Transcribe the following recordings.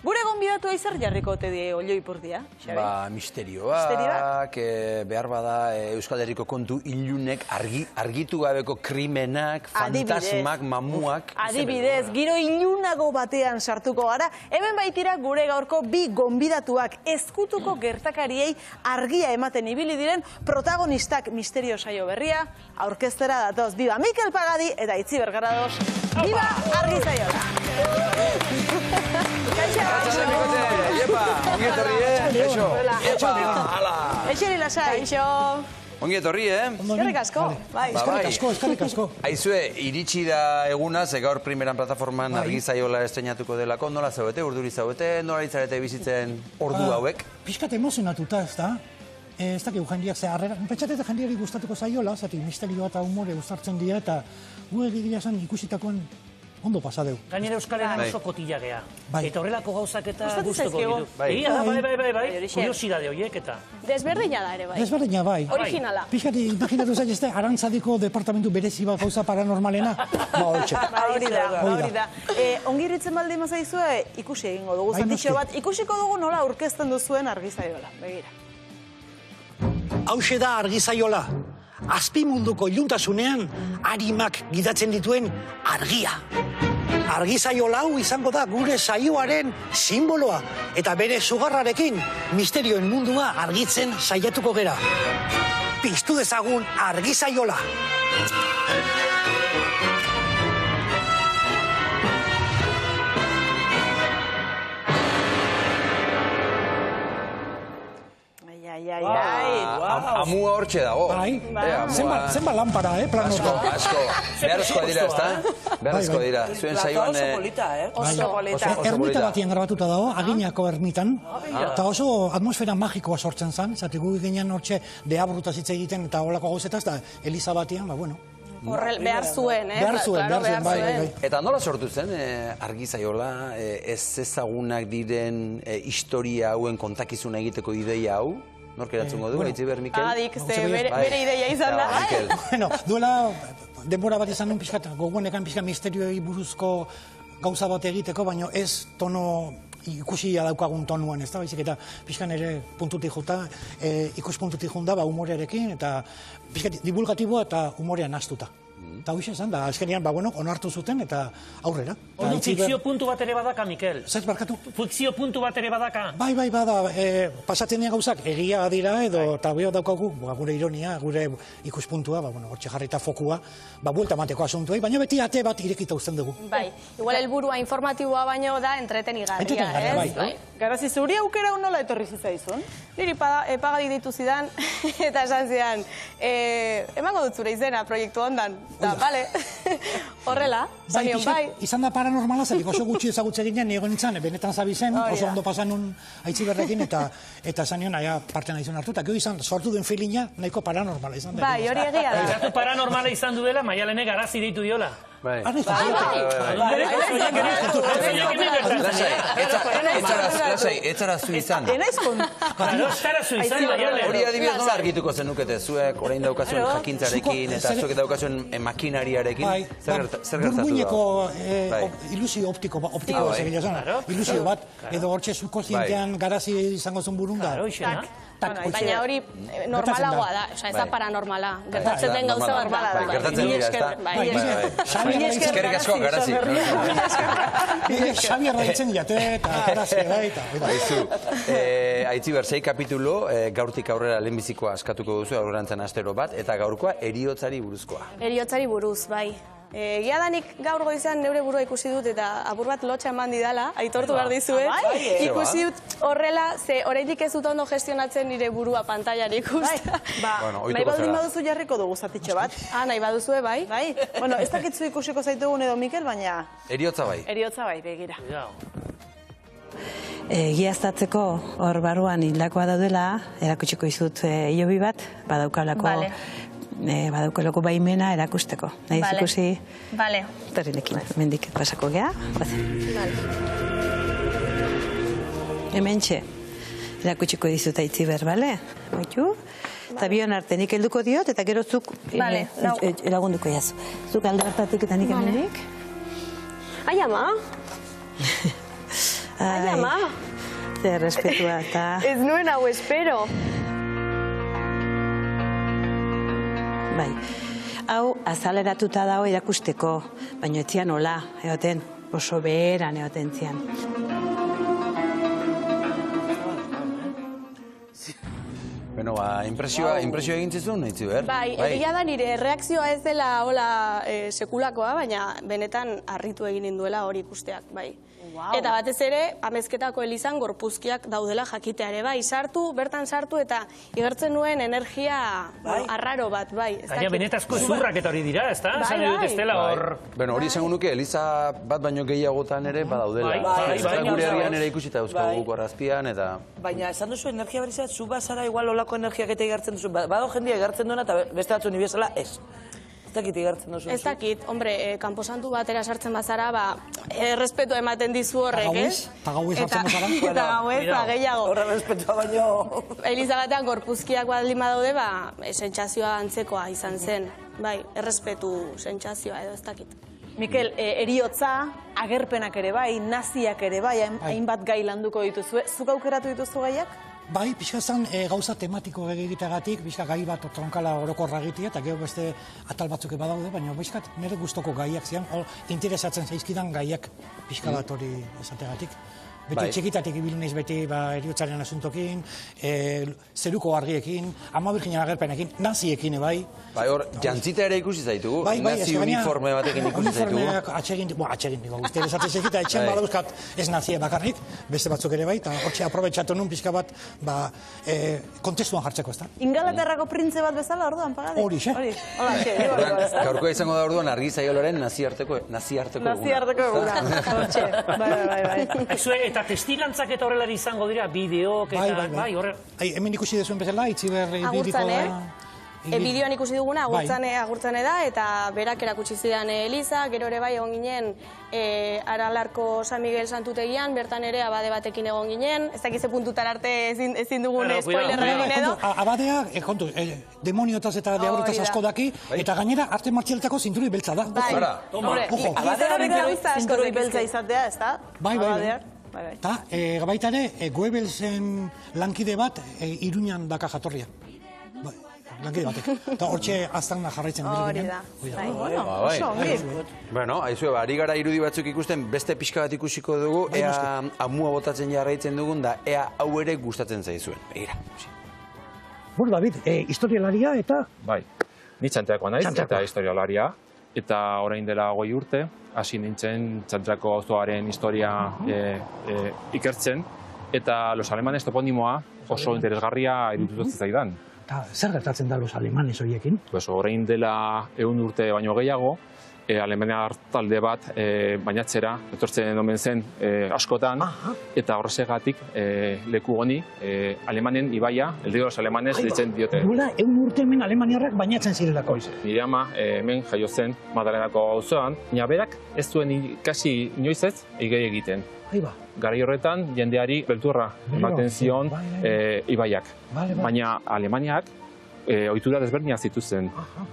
Gure gonbidatua izar jarriko ote die Olloi Ipurdia, Xabi? Misterioak, behar bada Euskal Herriko kontu ilunek, argitu gabeko krimenak, fantasmak, mamuak. Adibidez, giro ilunago batean sartuko gara, hemen baitira gure gaurko bi gonbidatuak ezkutuko gertakariei argia ematen ibili diren protagonistak misterio saio berria, aurkeztera datoz, biba Mikel Pagadi eta Itziber Garados, biba argi saioa. Iepa, ongi etorri, Eixo. Iepa, ala. Eixeri lasai. Ongi etorri, Eskerrik asko. Eskerrik asko. Aizue, iritsi da eguna, ze gaur primeran plataforman argi zaiola estrenatuko delako. Nola zaudete, urduri zaudete, nola itzarete bizitzen ordu hauek? Piskat emozionatuta, ez da? Ez dakik jendiak ze harrera. Pentsatete jendiari gustatuko zaiola, zati misterioa eta humore gustartzen dira, eta gu egitea zen ikusitakoen ondo pasadeu. Gainera Euskalean oso kotila gea. Eta horrelako gauzak eta gustuko ditu. Egia da, bai. Kuriosidade horiek eta. Desberdina da ere, bai. Desberdina, bai. Originala. Piskat, imaginatu zain ez da, Arantzadiko departamentu berezi bat gauza paranormalena. Hori da. Ongi iritzen baldin mazaizue, ikusi egingo dugu. Zatixo bat, ikusiko dugu nola aurkezten duzuen argi zaiola. Begira. Hauxe da argi zaiola. Azpimunduko iluntasunean arimak gidatzen dituen argia. Argi zaiola hau izango da gure saioaren simboloa eta bere sugarrarekin misterioen mundua argitzen saiatuko gera. Piztu dezagun argi zaiola. Amua hortxe dago. Zenba lampara, planuko. Asko. Beharrezkoa dira, ez da? Beharrezkoa dira. Zuen saioan... Oso polita. Ermita batien grabatuta dago, Aginako ermitan. Eta oso atmosfera magikoa sortzen zen. Zati gu ginen hortxe deabrutaz hitz egiten eta holako gauzetaz, eta Eliza batian, bueno. Behar zuen, bai. Eta nola sortu zen argi zaiola ez ezagunak diren historia hauen kontakizuna egiteko ideia hau? Nork eratzungo du, Itziber, Mikel? Adik, bere ideia izan da. Bueno, duela denbora bat izan nun pixkat, gogoenekan pixkat misterioi buruzko gauza bat egiteko, baina ez tono ikusia daukagun tonuan, ez da, baizik eta pixkan ere puntutik juta, ikuspuntutik junda, humorearekin, eta pixkat divulgatiboa eta humorean astuta. Eta hoxe esan da, azkenean, onartu zuten eta aurrera. Ondo fikzio puntu bat ere badaka, Mikel? Zait barkatu? Fikzio puntu bat ere badaka? Bai, bada, pasatzen dira gauzak, egia dira edo, eta behar daukagu, gure ironia, gure ikuspuntua, hortxe jarrita fokua, buelta mateko asuntuei, baina beti ate bat irekita uzten dugu. Bai, igual helburua informatiboa baino da entretenigarria, ez? Garazi, zuri aukera nola etorri zitzaizun? Niri Pagadi ditu zidan, eta esan zidan, emango dut zure izena proiektu ondan. Da, bale, horrela, zanion bai. Izan da paranormala, zelik oso gutxi ezagutze ginen, niego nintzen, benetan zabizen, oso ondo pasan nun Aitziberrekin, eta zanion, parte nahi zuen hartu, eta gero izan, sortu duen filina, nahiko paranormala izan da. Bai, hori egia da. Ezatu paranormala izan duela, Maialenek Garazi ditu diola. Bai. Lasai, etzara zu izan. Etzara zu izan, Maialen. Hori adibidez nola argituko zenukete, zuek orain daukazuen jakintzarekin eta zuek daukazuen makinariarekin, zer gertatu da? Burbuineko ilusio optiko zegila zen, ilusio bat, edo hortxe zuko zientean Garazi izango zen burunda. Baina hori normalagoa da, ez da paranormala. Gertatzen den gauza normala da. Gertatzen dira, ez da? Eskerrik asko, Garazi. Xabi erraitzen diate, eta Garazi, eta... Aitziber, 6 kapitulo, gaurtik aurrera lehenbizikoa askatuko duzu, aurrerantzen astero bat, eta gaurkoa eriotzari buruzkoa. Eriotzari buruz, bai. Egia danik gaur goizean neure burua ikusi dut eta apur bat lotxa eman didala, aitortu behar dizuet. Ikusi dut horrela, ze oraindik ez dut ondo gestionatzen nire burua pantailari ikusta. Nahi baldin baduzu jarriko dugu zatitxo bat. Nahi baduzue, bai. Bueno, ez dakitzu ikusiko zaitugun edo, Mikel, baina... Eriotza bai. Eriotza bai, begira. Egiaztatzeko hor barruan hildakoa daudela, erakutsiko izut hilobi bat, badaukalako baimena erakusteko. Nahiz ikusi... Bale. Terrinekin, mendik pasako geha. Hementxe, erakutsiko dizut Aitziber, bale? Baitu? Eta bion arte, nik helduko diot, eta gero zuk lagunduko jazu. Zuk alde hartatik eta nik hemenik. Ai, ama? Ai, ama! Zer respetua eta... Ez nuen hau espero. Bai, hau azaleratuta dago irakusteko, baina etzian hola, egoten, oso beheran egoten zian. Bueno, impresioa egin zizun, nahi ber? Bai, egia da nire reakzioa ez dela hola sekulakoa, baina benetan harritu egin ninduela hori ikusteak, bai. Eta batez ere, Amezketako elizan gorpuzkiak daudela jakitea ere, bai, bertan sartu eta igertzen nuen energia arraro bat, bai. Gaina benetazko zurrak eta hori dira, ezta? Esan dut ez dela hor... Bueno, hori esango nuke, eliza bat baino gehiagotan ere badaudela. Gure herrian ere ikusita euskagu Arrazpian eta... Baina, esan duzu energia berri zait, zu bazara igual olako energiak eta igartzen duzu. Bado jendia igartzen duena eta beste batzu ni bezala ez. Ez dakit igartzen duzu. Ez dakit, hombre, kanposantu batera sartzen bazara, errespetu ematen dizu horrek, ez? Eta gauez sartzen bazara? Eta gauez, gehiago. Horre respetua baino... Eliza batean gorpuzkiak baldin badaude, sentsazioa antzekoa izan zen. Bai, errespetu sentsazioa edo ez dakit. Mikel, eriotza, agerpenak ere bai, naziak ere bai, hainbat gai landuko dituzue. Zuk aukeratu dituzu gaiak? Bai, pixka zan gauza tematiko egiteagatik, pixka gai bat tronkala orokorra egitea, eta gero beste atal batzuk badaude, baina pixkat nire gustoko gaiak zian, interesatzen zaizkidan gaiak pixka bat hori esategatik. Beti txikitatik ibil naiz beti eriotzaren asuntokin, zeruko argiekin, Ama Birjinen agerpenekin, naziekin bai. Bai, hor, jantzita ere ikusi zaitugu, nazi uniforme batekin ikusi zaitugu. Uniformeak atsegin digo, guzti esatzen zekita, etxen badauzkat ez nazie bakarrik, beste batzuk ere bai, eta hortxe aprobetxatu nun pixka bat, kontestuan jartzeko, ez da? Ingalaterrako printze bat bezala orduan, pagade? Hori, xe. Gaurkoa izango da orduan argi zaioloren naziarteko eguna. Naziarteko eguna, eta testigantzak eta horrelari izango dira, bideok eta... Bai, hemen ikusi dezuen bezala, Itziber ibiriko da... Bideoan ikusi duguna, agurtzane da, eta berak erakutsi zidan Eliza, gero ere bai egon ginen Aralarko San Miguel Santutegian, bertan ere abade batekin egon ginen, ez dakize puntutara arte ezin dugun spoilerra egin edo. Abadea, kontu, demonioetaz eta diabolotaz asko daki, eta gainera arte martzialetako zinturi beltza da. Hombre, zinturi beltza izatea, ez da? Bai. Eta baita ere, Goebbelsen lankide bat Iruñan daka jatorria. Lankide batek. Eta hortxe aztarna jarraitzen hori da. Bueno, haizue, ari gara irudi batzuk ikusten, beste pixka bat ikusiko dugu, ea amua botatzen jarraitzen dugun, da ea hau ere gustatzen zaizuen. Begira. Bur, David, historialaria eta... Bai, ni txantreakoa naiz eta historialaria. Eta orain dela 20 urte, hasi nintzen Txantrako auzoaren historia ikertzen, eta los alemanes toponimoa oso interesgarria iruditu zaidan. Eta zer gertatzen da los alemanes horiekin? Orain dela 100 urte baino gehiago, Alemaniar talde bat bainatzera, etortzen omen zen askotan, eta horregatik leku honi Alemanen ibaia, el río de los alemanes ditzen diote. Duela 100 urte hemen alemaniarrak bainatzen zirelako. Nire ama hemen jaio zen Madalenako auzoan, baina berak ez zuen ikasi inoiz ez igei egiten. Garai horretan jendeari belturra ematen zion ibaiak. Baina Alemaniak ohitura desberdinak zituzten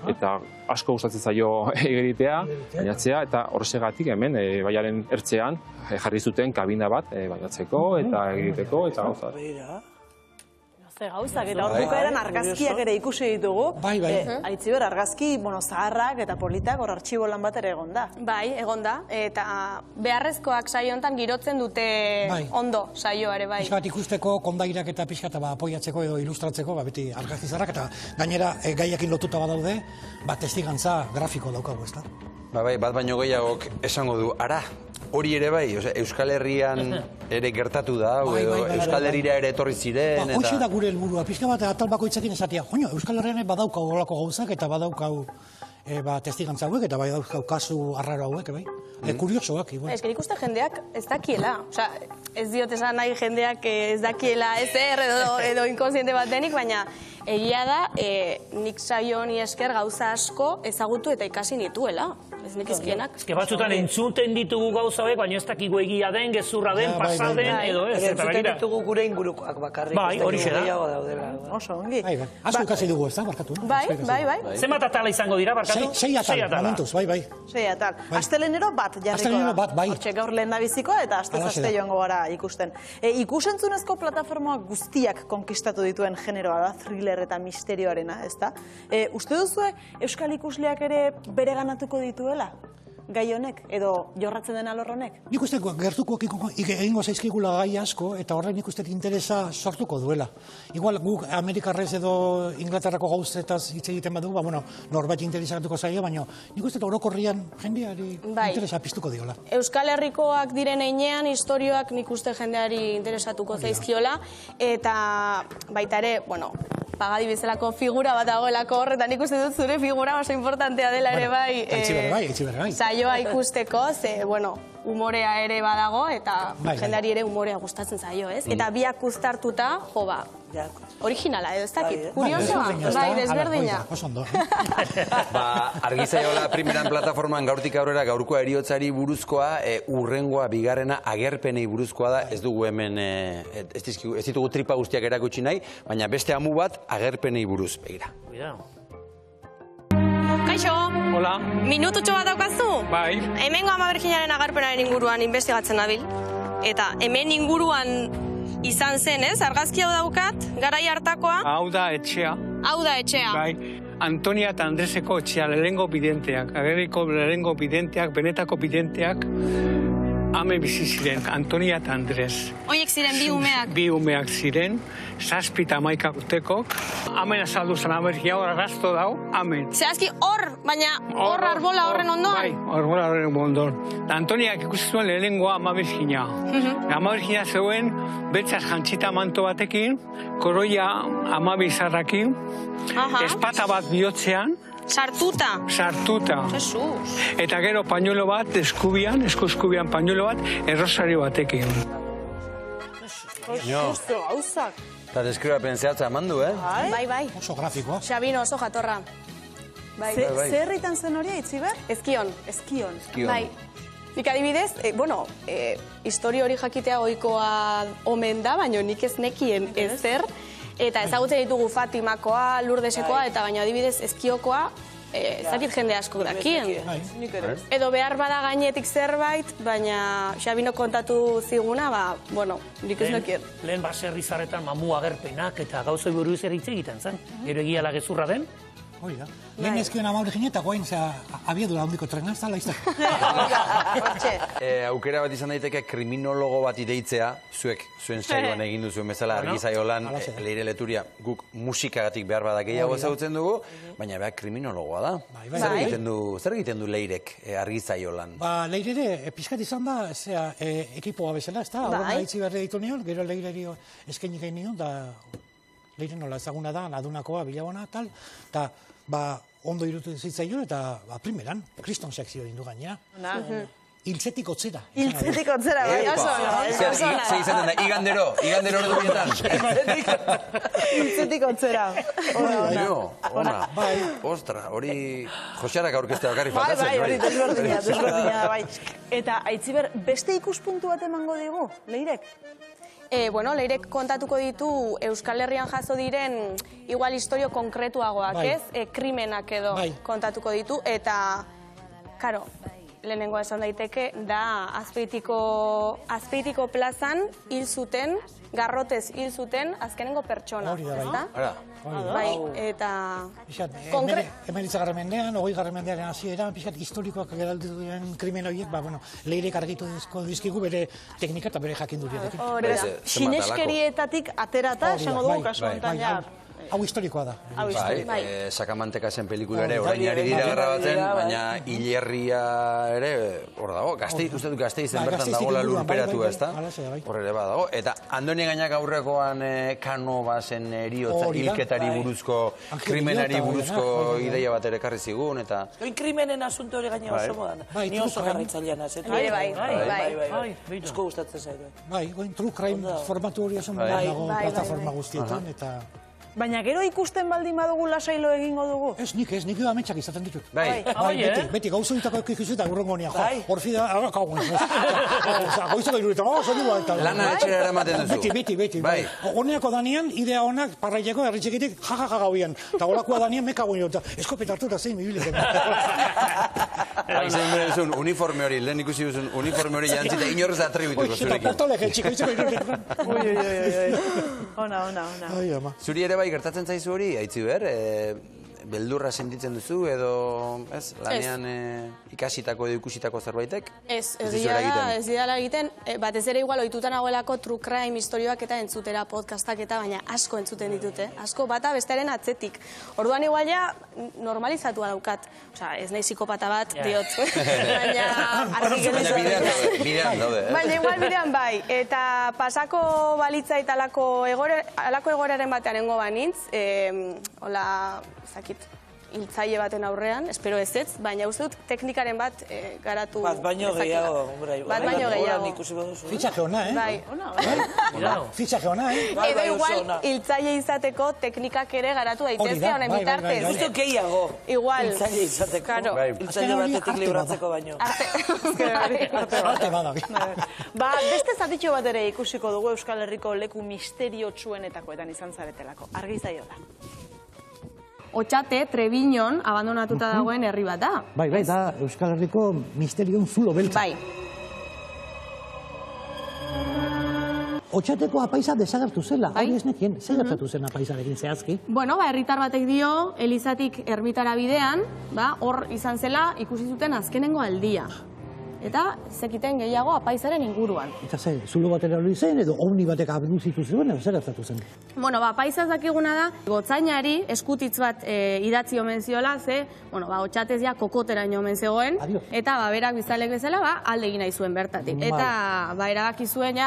eta asko gustatzen zaio egitea, bainatzea eta horregatik hemen ibaiaren ertzean jarri zuten kabina bat bainatzeko eta egiteko eta gauzak. Gauzak, eta hor bukaeran argazkiak ere ikusi ditugu. Aitziber, argazki zaharrak eta politak hor artxibo lan bat ere egon da. Bai, egon da, eta beharrezkoak saio honetan girotzen dute ondo saioare bai. Pixkat ikusteko, kondairak eta pixkat apoiatzeko edo ilustratzeko, beti argazki zaharrak, eta gainera gaiakin lotuta badaude, testigantza grafiko daukagu, ez da? Bai, bat baino gehiagok esango du, ara, hori ere bai, Euskal Herrian ere gertatu da, edo Euskal Herrira ere etorri ziren, eta... Hoxe da gure helburua, pixka bat atal bakoitzekin esatia, joño, Euskal Herrian badaukau olako gauzak, eta badaukau testigantza hauek, eta badaukau kasu arraro hauek, bai? Kuriosoak, igual. Ez, ikuste jendeak ez dakiela, ez diot esan nahi jendeak ez dakiela ezer edo inkonsiente bat denik, baina egia da, nik saio honi esker gauza asko ezagutu eta ikasi nituela. ez nik izkienak. Eske batzutan entzuten ditugu gauza hauek, baina ez dakigu egia den, gezurra den, pasa den, edo ez. Eta Entzuten begira, ditugu gure ingurukoak bakarrik. Bai, horixe da. Gehiago daudela. Oso, ongi. Asko ikasi dugu, ez da, barkatu. Bai. zenbat atala izango dira, barkatu? Sei atal, momentuz, bai. Sei atal. Astelenero bat jarriko da. Astelenero bat, bai. Hortxe gaur lehen da bizikoa eta astez Halaxe aste da. joango gara ikusten. Ikusentzunezko plataforma guztiak konkistatu dituen generoa da, thriller eta misterioarena, ez da? Uste duzue euskal ikusleak ere bereganatuko dituela? Gai honek, edo jorratzen den alor honek? Nik uste gertuko egingo zaizkigula gai asko, eta horren nik uste interesa sortuko duela. Igual guk Amerikarrez edo Inglaterrako gauzetaz hitz egiten badugu, norbait interesatuko zaio, baina nik uste orokorrian jendeari interesa piztuko diola. Euskal Herrikoak diren einean, historioak nik uste jendeari interesatuko zaizkiola, eta baita ere, Pagadi bezalako figura bat dagoelako horretan, nik uste dut zure figura oso importantea dela ere bai. Aitzi berbai. Saioa ikusteko, ze, umorea ere badago, eta jendeari ere umorea gustatzen zaio, ez? Eta biak uztartuta, originala, edo ez dakit. Kuriosoa, bai, desberdina. Oso ondo. Argizaiola primeran plataforman gaurtik aurrera gaurkoa heriotzari buruzkoa, urrengoa bigarrena agerpenei buruzkoa da, ez dugu hemen, ez ditugu tripa guztiak erakutsi nahi, baina beste amu bat agerpenei buruz, begira. Kaixo! Hola. Minututxo bat daukazu? Bai. Hemengo Ama Birjinaren agerpenaren inguruan investigatzen nabil. Eta hemen inguruan izan zen, ez? Argazki hau daukat, garai hartakoa. Hau da etxea. Hau da etxea. Bai. Antonia eta Andreseko etxea, lehengo bidenteak. Agerriko lehengo bidenteak, benetako bidenteak, ame bizi ziren, Antonia eta Andres. Oiek ziren bi umeak. Bi umeak ziren, 7 eta 11 urtekok. Amen azaldu zen Amerikia, hor arrasto dau, amen. Zehazki hor, baina hor arbola horren ondoan? Bai, arbola horren ondoan. Antoniak ikusi zuen lehenengoa Ama Birjina. Ama Birjina zeuen, betzaz jantzita manto batekin, koroia amabi izarrakin, espata bat bihotzean, Sartuta. Jesus. Eta gero pañuelo bat, eskubian pañuelo bat, errosario batekin. Eta deskribapen zehatza eman du, Bai. Oso grafikoa. Xabino oso jatorra. Zer herritan zen hori, Itziber? Ezkion. Bai. Nik adibidez, historio hori jakitea ohikoa omen da, baina nik ez nekien ezer. Eta ezagutzen ditugu Fatimakoa, Lurdesekoa, eta baina adibidez Ezkiokoa, ezakit jende asko dakien. Edo behar bada gainetik zerbait, baina Xabino kontatu ziguna, nik ez nekien. Lehen baserri zarretan mamu agerpenak eta gauzoi buruz ere hitz egiten zen. Gero egiala gezurra den. Hoi da. Lehen ezkion Ama Birjina eta guain abiadura handiko trena, ez da laizte. Aukera bat izan daiteke kriminologo bat ideitzea, zuen saioan egin duzuen bezala Argizaiolan, Leire Leturia, guk musikagatik behar badak gehiago ezagutzen dugu, baina behar kriminologoa da. Zer egiten du Leirek Argizaiolan? Leire ere, pixkat izan da, ekipoa bezala, ez da? Horren haitzi berri ditu nion, gero Leireri eskainik egin nion, da Leire nola ezaguna da, adunakoa, bilabona, tal, eta ondo irutu zitzaion, eta primeran, kriston sekzio dindu gainea. Hiltzetik otzera. Hiltzetik otzera, bai. Zer izaten da, igandero ordu bietan. Hiltzetik otzera. Ona. Ostra, hori Josearak aurkeztea bakarri faltatzen. Bai, hori desberdina da, bai. Eta, Aitziber, beste ikuspuntu bat emango digu, Leirek? Leirek kontatuko ditu Euskal Herrian jaso diren igual historio konkretuagoak, ez? Krimenak edo kontatuko ditu, eta, karo, lehenengoa esan daiteke, da Azpeitiko plazan hil zuten, garrotez hil zuten azkenengo pertsona, ez da? Bai, eta... Hemen 20. mendean, 20. mendearen hasieran, pixkat historikoak geralditu diren krimen horiek, Leirek argitu dizkigu bere teknika eta bere jakinduriarekin. Hori da, sineskerietatik aterata, esango dugu kasu honetan ja. Hau historikoa da. Sakamanteka zen pelikula ere, orain ari dira grabatzen, baina hilerria ere, hor dago, uste dut Gasteizen bertan dagoela lurperatu, ez da? Hor ere badago. Eta Andoni Gainak aurrekoan Kanobasen eriotza hilketari buruzko, krimenari buruzko ideia bat ere ekarri zigun, eta... Oin krimenen asunto hori gaine oso modan. Ni oso jarraitzailean azetu. Bai. Esko gustatzen zaitu. Bai, true crime formatu hori oso modan dago plataforma guztietan, eta... Baina gero ikusten baldin badugu lasailo egingo dugu? Ez, nik ametsak izaten ditut. Bai. Beti gauzoitako ekizu eta urrengo nian, horfi da, kagun. Goizako iruditan, zoriua eta... Lana etxera eramaten duzu. Beti. Honeako danean, idea honak, parraileko, erritxekitik, jajaja gauian. Eta holakoa danean, mekagoen jota. Eskopet hartu eta zein mibilik. Izan bere duzun, uniforme hori, lehen ikusi duzun, uniforme hori jantzita inorrez atribituko zurekin. Portolege, txika, Ona. Zuri ere bai gertatzen zaizu hori, haitzi ber, beldurra sentitzen duzu edo, ez, lanean ikasitako edo ikusitako zerbaitek? Ez didala egiten, batez ere igual ohituta nagoelako true crime historioak eta entzutera podcastak eta baina asko entzuten ditute, asko bata bestearen atzetik. Orduan igual ja normalizatua daukat, osea, ez nahi psikopata bat diot, baina argi bidean daude, baina igual bidean bai, eta pasako balitza eta alako egoraren batean nengo banintz, hola, zakit, hiltzaile baten aurrean, espero ez, baina uste dut teknikaren bat garatu... Bat baino gehiago, Bat baino gehiago. Fitxaje ona, Bai. Fitxaje ona, Edo igual, hiltzaile izateko teknikak ere garatu daitezke honen bitartez. Justo gehiago. Igual. Hiltzaile izateko. Hiltzaile batetik libratzeko baino. Arte badak. Ba, beste zatitxo bat ere ikusiko dugu Euskal Herriko leku misteriotsuenetakoetan izan zaretelako. Argi zaiola. Otxate, Trebiñon, abandonatuta dagoen herri bat da. Bai, da Euskal Herriko misterion zulo beltza. Bai. Otxateko apaisa desagertu zela, hori ez nekien, zer gertatu zen apaisarekin zehazki? Bueno, herritar batek dio, Elizatik erbitara bidean, hor izan zela ikusi zuten azkenengo aldia. Eta zekiten gehiago apaizaren inguruan. Eta ze, zulo batera hori zen, edo ovni batek abendu zitu zuen, zer gertatu zen? Bueno, apaizaz dakiguna da, gotzainari eskutitz bat idatzi omen ziola, ze, otxatez ja kokoteraino omen zegoen, eta berak bizalek bezala, alde egin nahi zuen bertatik. Eta, erabaki zuen,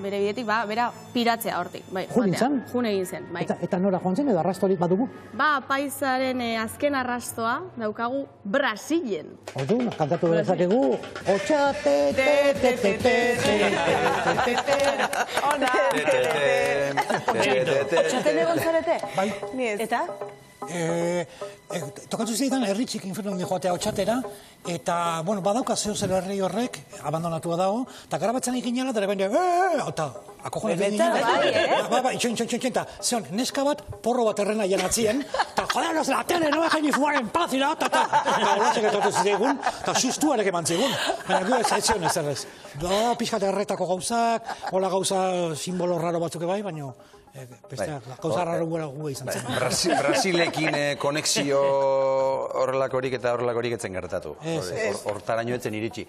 bere bidetik, bera piratzea hortik. Jun nintzen? Jun egin zen, bai. Eta nora joan zen, edo arrastorik badugu? Apaizaren azken arrastoa daukagu Brasilen. Ordu, kantatu dezakegu, Otxate, Otxaten egon zarete? Bai. Eta? Tokatu zeidan herritxik infernuan joatea Otxatera, eta, badauka zeo zer herri horrek, abandonatua dago, eta garabatzen ikinela, da rebende, eta, akojonet egin ginen, itxoin, eta, zeon, neska bat, porro bat errena janatzien, eta, joderos, la tele, no dejen ni fumar en paz, eta, holasek etortu zidegun, eta sustuarek eman zigun, baina gu ez zion ez errez. Pixkat erretako gauzak, hola gauza simbolo raro batzuk bai, baina, gauza raro gura gu izan zen. Brasilekin konexio horrelakorik eta horrelakorik etzen gertatu. Hortaraino etzen iritsi.